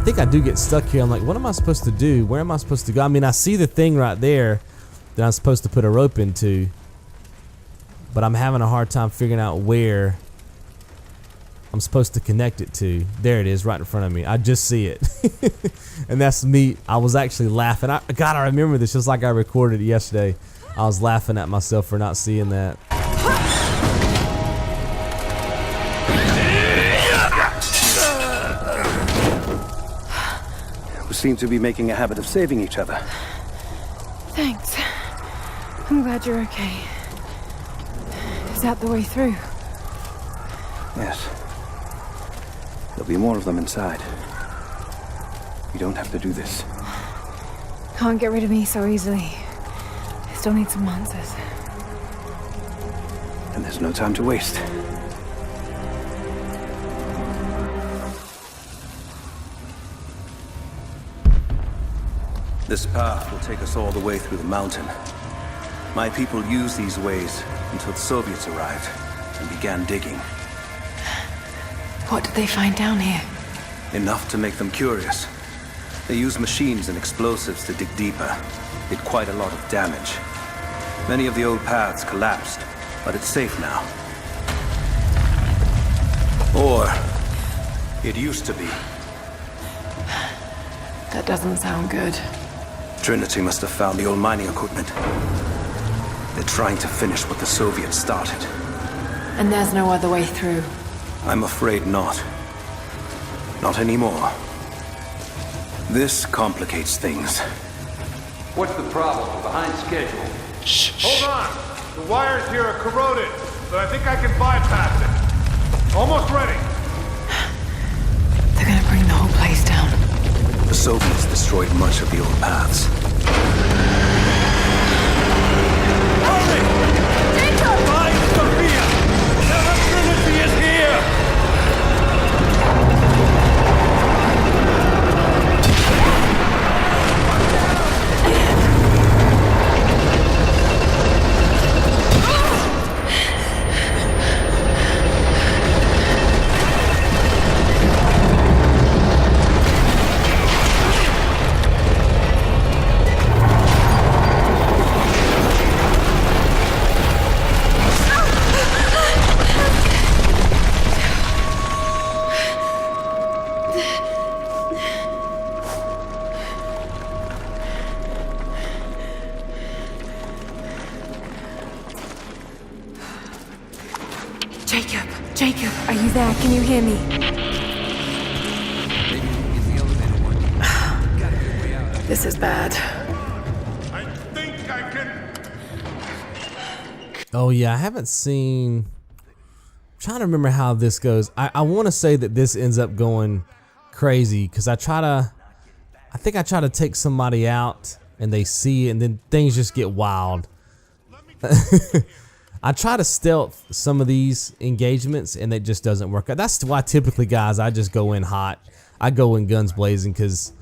think I do get stuck here. I'm like, what am I supposed to do? Where am I supposed to go? I mean, I see the thing right there that I'm supposed to put a rope into, but I'm having a hard time figuring out where I'm supposed to connect it to. There it is, right in front of me. I just see it. And that's me. I was actually laughing. God, I remember this just like I recorded it yesterday. I was laughing at myself for not seeing that. We seem to be making a habit of saving each other. Thanks. I'm glad you're okay. Is that the way through? Yes. There'll be more of them inside. You don't have to do this. Can't get rid of me so easily. Still need some answers. And there's no time to waste. This path will take us all the way through the mountain. My people used these ways until the Soviets arrived and began digging. What did they find down here? Enough to make them curious. They used machines and explosives to dig deeper. Did quite a lot of damage. Many of the old paths collapsed, but it's safe now. Or it used to be. That doesn't sound good. Trinity must have found the old mining equipment. They're trying to finish what the Soviets started. And there's no other way through. I'm afraid not. Not anymore. This complicates things. What's the problem? We're behind schedule. Shh. Hold on! The wires here are corroded, but I think I can bypass it. Almost ready. They're gonna bring the whole place down. The Soviets destroyed much of the old paths. Hurry! Jacob! Find Sophia! Tell her Trinity is here! Jacob, are you there? Can you hear me? This is bad. I think I can... Oh yeah, I haven't seen... I'm trying to remember how this goes. I want to say that this ends up going crazy because I think I try to take somebody out and they see it and then things just get wild. I try to stealth some of these engagements and it just doesn't work out. That's why typically, guys, I just go in hot. I go in guns blazing because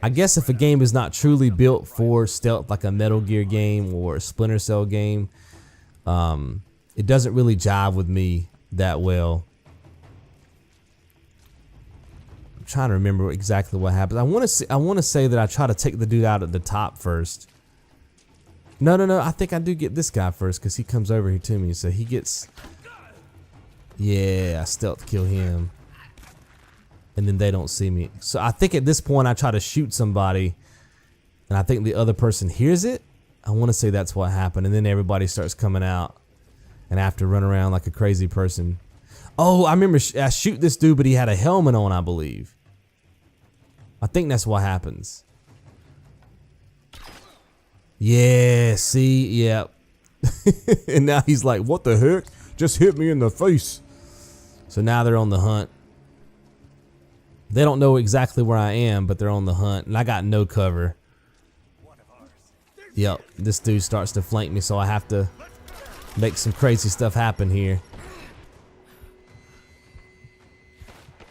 I guess if a game is not truly built for stealth, like a Metal Gear game or a Splinter Cell game, it doesn't really jive with me that well. I'm trying to remember exactly what happens. I want to say that I try to take the dude out at the top first. No. I think I do get this guy first because he comes over here to me. So he gets... Yeah, I stealth kill him. And then they don't see me. So I think at this point I try to shoot somebody. And I think the other person hears it. I want to say that's what happened. And then everybody starts coming out. And I have to run around like a crazy person. Oh, I remember I shoot this dude, but he had a helmet on, I believe. I think that's what happens. Yeah, see, yeah. And now he's like, what the heck? Just hit me in the face. So now they're on the hunt. They don't know exactly where I am, but they're on the hunt. And I got no cover. Yep, this dude starts to flank me, so I have to make some crazy stuff happen here.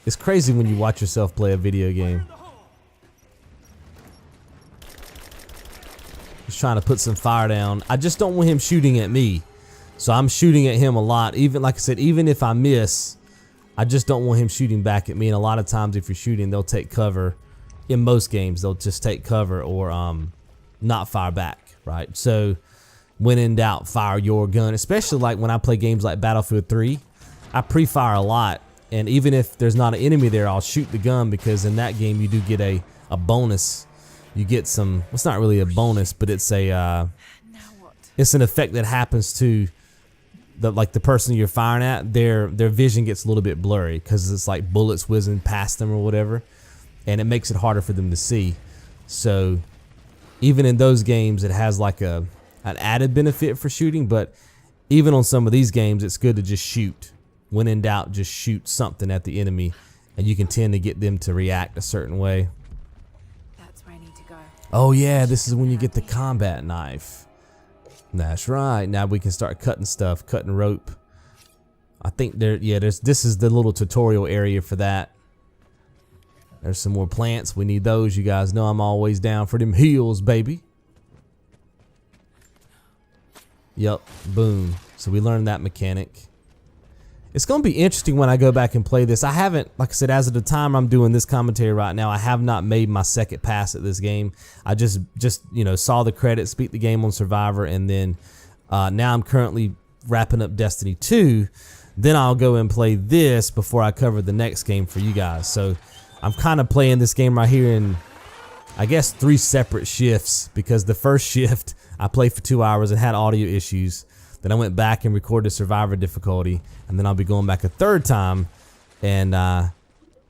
It's crazy when you watch yourself play a video game. Just trying to put some fire down. I just don't want him shooting at me. So I'm shooting at him a lot. Even like I said, even if I miss, I just don't want him shooting back at me. And a lot of times if you're shooting, they'll take cover. In most games, they'll just take cover or not fire back, right? So when in doubt, fire your gun. Especially like when I play games like Battlefield 3, I pre-fire a lot. And even if there's not an enemy there, I'll shoot the gun, because in that game you do get a bonus. You get some, well, it's not really a bonus, but it's a it's an effect that happens to the person you're firing at. Their vision gets a little bit blurry because it's like bullets whizzing past them or whatever, and it makes it harder for them to see. So even in those games, it has like an added benefit for shooting. But even on some of these games, it's good to just shoot. When in doubt, just shoot something at the enemy, and you can tend to get them to react a certain way. That's where I need to go. Oh yeah, this is when you get the combat knife. That's right. Now we can start cutting stuff, cutting rope. I think this is the little tutorial area for that. There's some more plants. We need those. You guys know I'm always down for them heals, baby. Yup, boom. So we learned that mechanic. It's going to be interesting when I go back and play this. I haven't, like I said, as of the time I'm doing this commentary right now, I have not made my second pass at this game. I just you know, saw the credits, beat the game on Survivor, and then now I'm currently wrapping up Destiny 2. Then I'll go and play this before I cover the next game for you guys. So I'm kind of playing this game right here in, I guess, 3 separate shifts, because the first shift I played for 2 hours and had audio issues. Then I went back and recorded Survivor difficulty, and then I'll be going back a third time and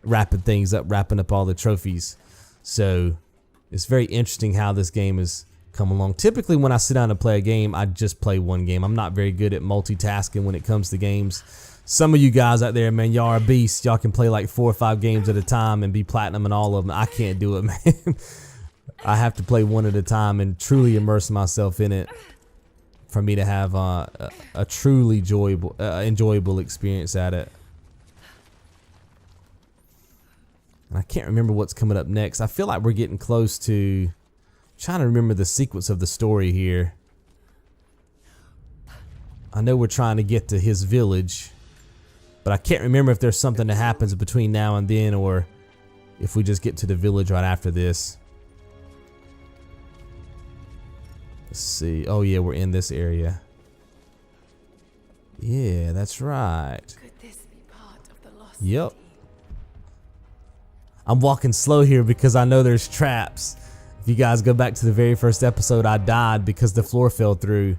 wrapping things up, wrapping up all the trophies. So it's very interesting how this game has come along. Typically when I sit down to play a game, I just play one game. I'm not very good at multitasking when it comes to games. Some of you guys out there, man, y'all are beasts. Y'all can play like 4 or 5 games at a time and be platinum in all of them. I can't do it, man. I have to play one at a time and truly immerse myself in it for me to have a truly enjoyable experience at it. And I can't remember what's coming up next. I feel like we're getting close to trying to remember the sequence of the story here. I know we're trying to get to his village, but I can't remember if there's something that happens between now and then, or if we just get to the village right after this. Let's see. Oh yeah, we're in this area. Yeah, that's right. Could this be part of the lost Yep. city? I'm walking slow here because I know there's traps. If you guys go back to the very first episode, I died because the floor fell through.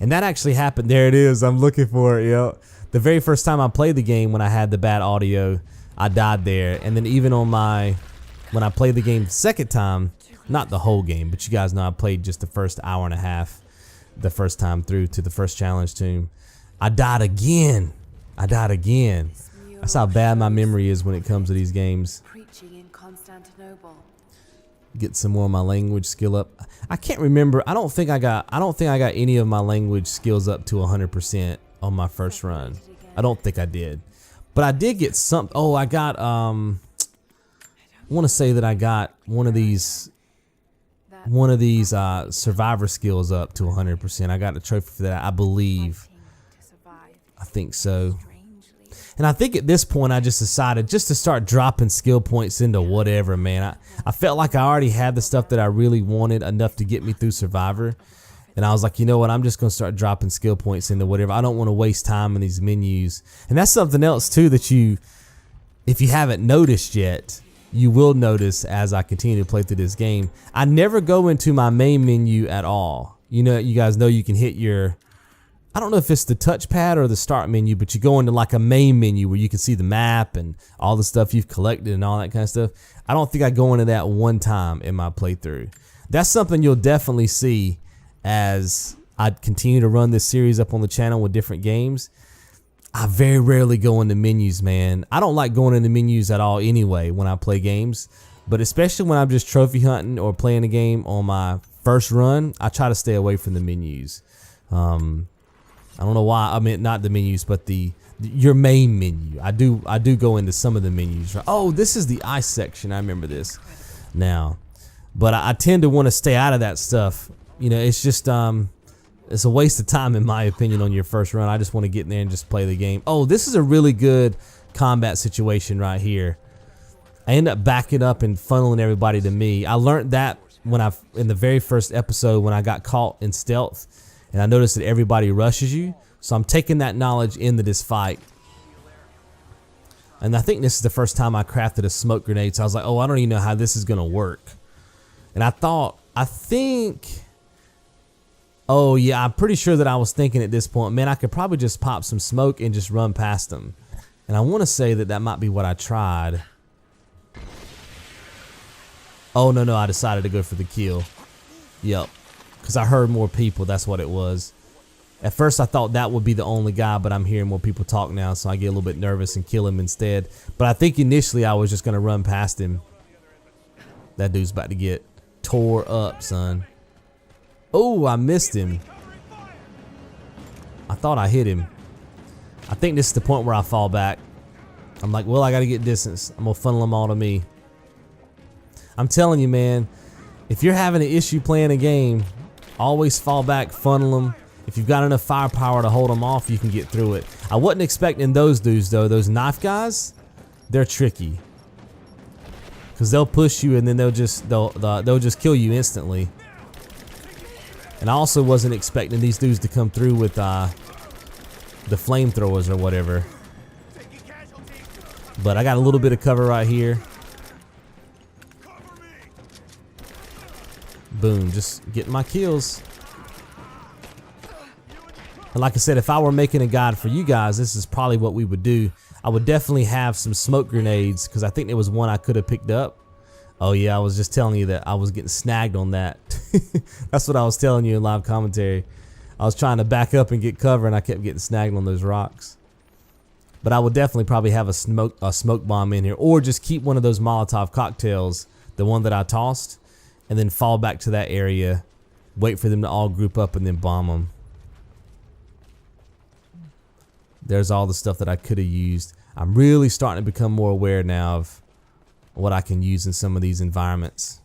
And that actually happened. There it is. I'm looking for it. Yep. The very first time I played the game, when I had the bad audio, I died there. And then even on when I played the game the second time, not the whole game, but you guys know I played just the first hour and a half the first time through to the first challenge tomb. I died again. I died again. That's how bad my memory is when it comes to these games. Preaching in Constantinople. Get some more of my language skill up. I can't remember. I don't think I got any of my language skills up to 100% on my first run. I don't think I did. But I did get some. Oh, I got I want to say that I got one of these survivor skills up to 100%. I got a trophy for that, I believe. I think so. And I think at this point I just decided just to start dropping skill points into whatever, man. I felt like I already had the stuff that I really wanted enough to get me through Survivor. And I was like, you know what, I'm just going to start dropping skill points into whatever. I don't want to waste time in these menus. And that's something else too that if you haven't noticed yet, you will notice as I continue to play through this game. I never go into my main menu at all. You know, you guys know you can hit your, I don't know if it's the touchpad or the start menu, but you go into like a main menu where you can see the map and all the stuff you've collected and all that kind of stuff. I don't think I go into that one time in my playthrough. That's something you'll definitely see as I continue to run this series up on the channel with different games. I very rarely go into menus, man. I don't like going into menus at all anyway when I play games, but especially when I'm just trophy hunting or playing a game on my first run, I try to stay away from the menus. I don't know why. I mean, not the menus, but your main menu. I do go into some of the menus. Oh, this is the ice section. I remember this now, but I tend to want to stay out of that stuff. You know, it's just it's a waste of time in my opinion on your first run. I just want to get in there and just play the game. Oh, this is a really good combat situation right here. I end up backing up and funneling everybody to me. I learned that in the very first episode when I got caught in stealth, and I noticed that everybody rushes you. So I'm taking that knowledge into this fight. And I think this is the first time I crafted a smoke grenade. So I was like, oh, I don't even know how this is gonna work. And oh yeah, I'm pretty sure that I was thinking at this point, man, I could probably just pop some smoke and just run past them. And I want to say that that might be what I tried. Oh no, I decided to go for the kill. Yep, because I heard more people, that's what it was. At first I thought that would be the only guy, but I'm hearing more people talk now, so I get a little bit nervous and kill him instead. But I think initially I was just gonna run past him. That dude's about to get tore up, son. Oh, I missed him. I thought I hit him. I think this is the point where I fall back. I'm like, well, I gotta get distance. I'm gonna funnel them all to me. I'm telling you, man, if you're having an issue playing a game, always fall back, funnel them. If you've got enough firepower to hold them off, you can get through it. I wasn't expecting those dudes though. Those knife guys, they're tricky. Cause they'll push you and then they'll just kill you instantly. And I also wasn't expecting these dudes to come through with the flamethrowers or whatever. But I got a little bit of cover right here. Boom, just getting my kills. And like I said, if I were making a guide for you guys, this is probably what we would do. I would definitely have some smoke grenades because I think there was one I could have picked up. Oh yeah, I was just telling you that I was getting snagged on that. That's what I was telling you in live commentary. I was trying to back up and get cover and I kept getting snagged on those rocks. But I would definitely probably have a smoke bomb in here, or just keep one of those Molotov cocktails, the one that I tossed, and then fall back to that area, wait for them to all group up and then bomb them. There's all the stuff that I could have used. I'm really starting to become more aware now of what I can use in some of these environments.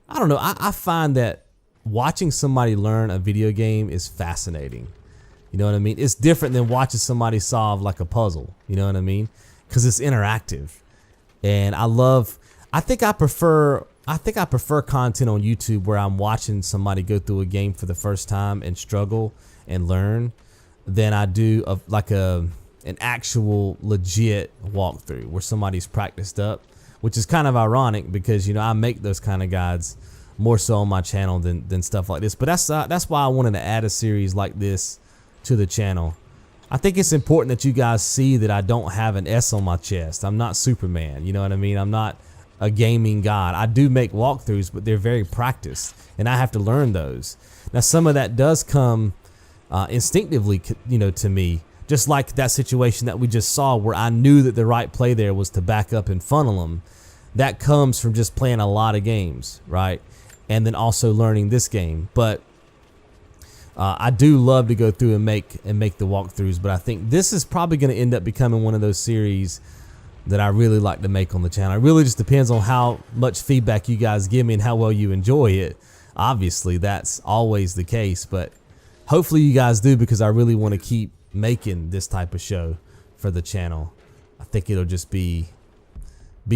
I don't know, I find that watching somebody learn a video game is fascinating. You know what I mean? It's different than watching somebody solve like a puzzle. You know what I mean? Because it's interactive. And I think I prefer content on YouTube where I'm watching somebody go through a game for the first time and struggle and learn than I do of like an actual legit walkthrough where somebody's practiced up, which is kind of ironic because, you know, I make those kind of guides more so on my channel than stuff like this. But that's why I wanted to add a series like this to the channel. I think it's important that you guys see that I don't have an S on my chest. I'm not Superman, you know what I mean? I'm not a gaming god. I do make walkthroughs, but they're very practiced and I have to learn those. Now some of that does come instinctively, you know, to me, just like that situation that we just saw where I knew that the right play there was to back up and funnel them. That comes from just playing a lot of games, right? And then also learning this game. But I do love to go through and make the walkthroughs, but I think this is probably going to end up becoming one of those series that I really like to make on the channel. It really just depends on how much feedback you guys give me and how well you enjoy it. Obviously, that's always the case, but hopefully you guys do, because I really want to keep making this type of show for the channel. I think it'll just be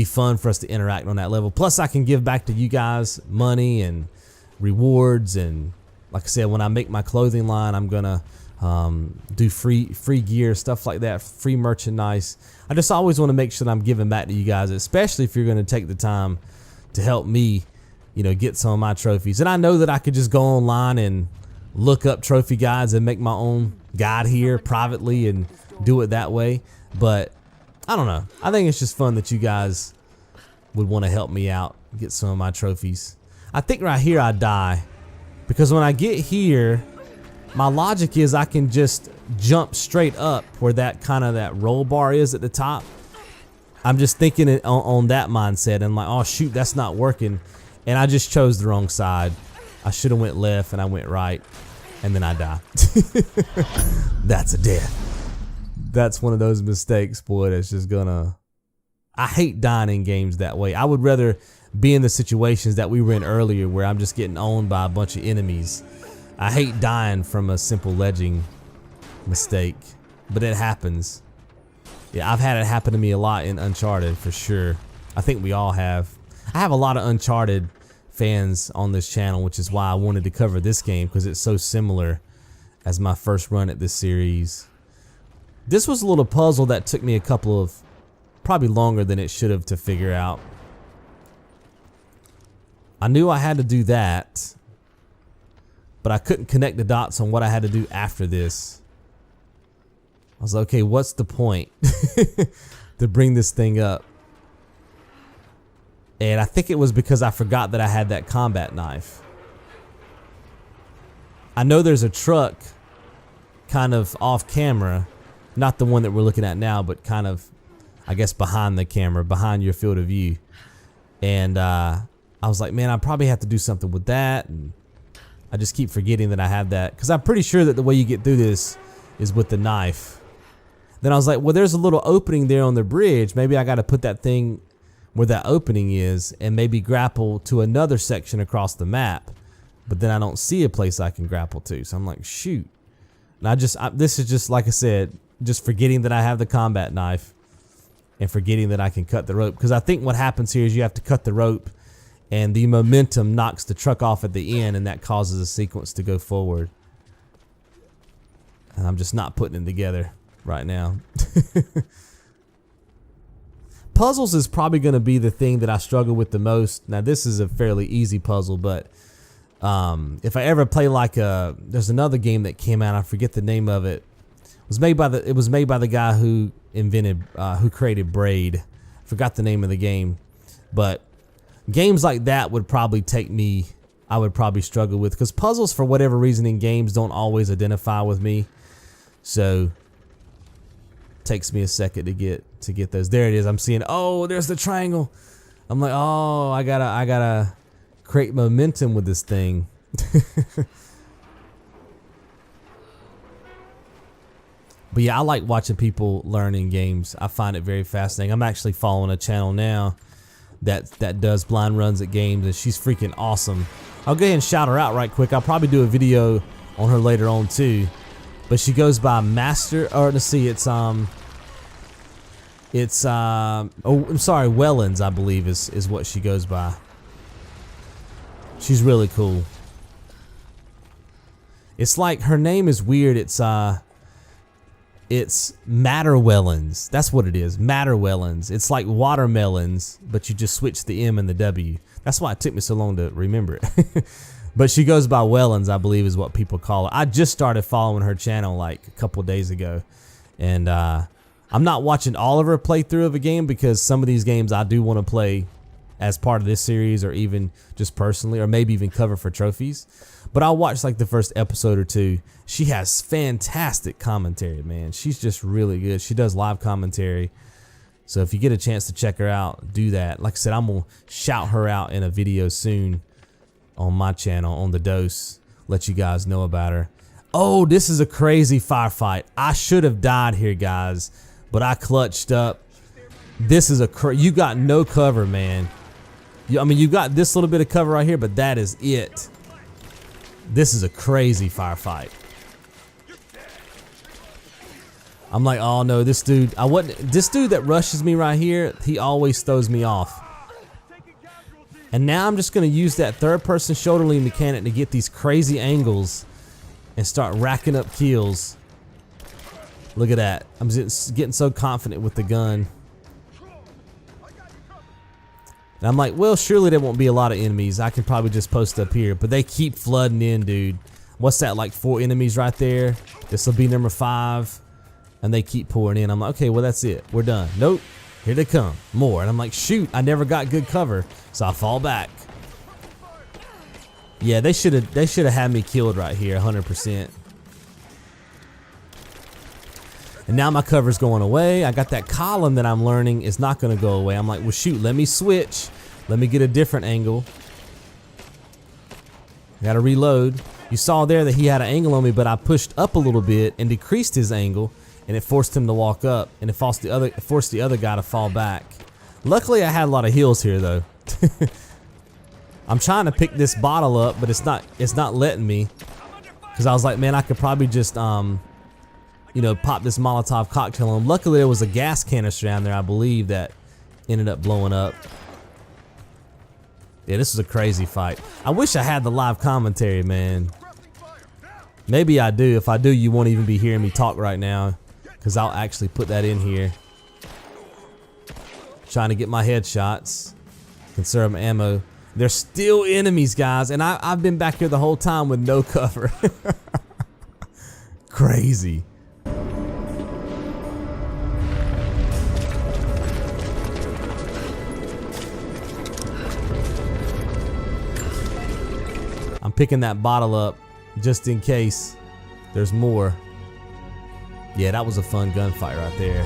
fun for us to interact on that level. Plus, I can give back to you guys money and rewards, and like I said, when I make my clothing line, I'm gonna do free gear, stuff like that, free merchandise. I just always want to make sure that I'm giving back to you guys, especially if you're going to take the time to help me, you know, get some of my trophies. And I know that I could just go online and look up trophy guides and make my own guide here privately and do it that way, but I don't know. I think it's just fun that you guys would want to help me out, get some of my trophies. I think right here I die, because when I get here, my logic is I can just jump straight up where that roll bar is at the top. I'm just thinking it on that mindset, and I'm like, oh shoot, that's not working, and I just chose the wrong side. I should have went left and I went right, and then I die. That's a death. That's one of those mistakes, boy, that's just gonna... I hate dying in games that way. I would rather be in the situations that we were in earlier where I'm just getting owned by a bunch of enemies. I hate dying from a simple ledging mistake, but it happens. Yeah, I've had it happen to me a lot in Uncharted for sure. I think we all have. I have a lot of Uncharted fans on this channel, which is why I wanted to cover this game, because it's so similar as my first run at this series. This was a little puzzle that took me a couple of, probably longer than it should have to figure out. I knew I had to do that, but I couldn't connect the dots on what I had to do after this. I was like, okay, what's the point to bring this thing up? And I think it was because I forgot that I had that combat knife. I know there's a truck kind of off camera, not the one that we're looking at now, but kind of, I guess, behind the camera, behind your field of view. And I was like, man, I probably have to do something with that. And I just keep forgetting that I have that, because I'm pretty sure that the way you get through this is with the knife. Then I was like, well, there's a little opening there on the bridge. Maybe I got to put that thing where that opening is and maybe grapple to another section across the map. But then I don't see a place I can grapple to. So I'm like, shoot. And this is just, like I said, just forgetting that I have the combat knife and forgetting that I can cut the rope. Because I think what happens here is you have to cut the rope and the momentum knocks the truck off at the end, and that causes a sequence to go forward. And I'm just not putting it together right now. Puzzles is probably going to be the thing that I struggle with the most. Now this is a fairly easy puzzle, but if I ever play like there's another game that came out, I forget the name of it. It was made by the guy who created Braid. Forgot the name of the game, but games like that would probably I would probably struggle with, because puzzles for whatever reason in games don't always identify with me. So takes me a second to get those. There it is. I'm seeing, oh, there's the triangle. I'm like, oh, I gotta create momentum with this thing. But yeah, I like watching people learn in games. I find it very fascinating. I'm actually following a channel now that does blind runs at games, and she's freaking awesome. I'll go ahead and shout her out right quick. I'll probably do a video on her later on too. But she goes by Master, or let's see, oh, I'm sorry, Wellens, I believe is what she goes by. She's really cool. It's like, her name is weird. It's Matterwellens. That's what it is. Matterwellens. It's like watermelons, but you just switch the M and the W. That's why it took me so long to remember it. But she goes by Wellens, I believe is what people call her. I just started following her channel like a couple days ago. And I'm not watching all of her playthrough of a game, because some of these games I do want to play as part of this series, or even just personally, or maybe even cover for trophies. But I'll watch like the first episode or two. She has fantastic commentary, man. She's just really good. She does live commentary. So if you get a chance to check her out, do that. Like I said, I'm going to shout her out in a video soon on my channel, on The Dose. Let you guys know about her. Oh, this is a crazy firefight. I should have died here, guys, but I clutched up. This is you got no cover, man. I mean, you got this little bit of cover right here, but that is it. This is a crazy firefight. I'm like, oh no, this dude that rushes me right here, he always throws me off. And now I'm just gonna use that third person shoulder lean mechanic to get these crazy angles and start racking up kills. Look at that. I'm just getting so confident with the gun. And I'm like, well, surely there won't be a lot of enemies. I can probably just post up here, but they keep flooding in, dude. What's that, like 4 enemies right there? This will be number 5. And they keep pouring in. I'm like, okay, well, that's it. We're done. Nope. Here they come. More. And I'm like, shoot, I never got good cover. So I fall back. Yeah, they should have had me killed right here, 100%. And now my cover's going away. I got that column that I'm learning is not going to go away. I'm like, well, shoot, let me switch. Let me get a different angle. I got to reload. You saw there that he had an angle on me, but I pushed up a little bit and decreased his angle, and it forced him to walk up, and it forced the other guy to fall back. Luckily, I had a lot of heals here, though. I'm trying to pick this bottle up, but it's not letting me, because I was like, man, I could probably just you know, pop this Molotov cocktail on. Luckily, there was a gas canister down there, I believe, that ended up blowing up. Yeah, this was a crazy fight. I wish I had the live commentary, man. Maybe I do. If I do, you won't even be hearing me talk right now, because I'll actually put that in here. Trying to get my headshots. Conserve my ammo. There's still enemies, guys, and I've been back here the whole time with no cover. Crazy. I'm picking that bottle up just in case there's more. Yeah, that was a fun gunfight right there.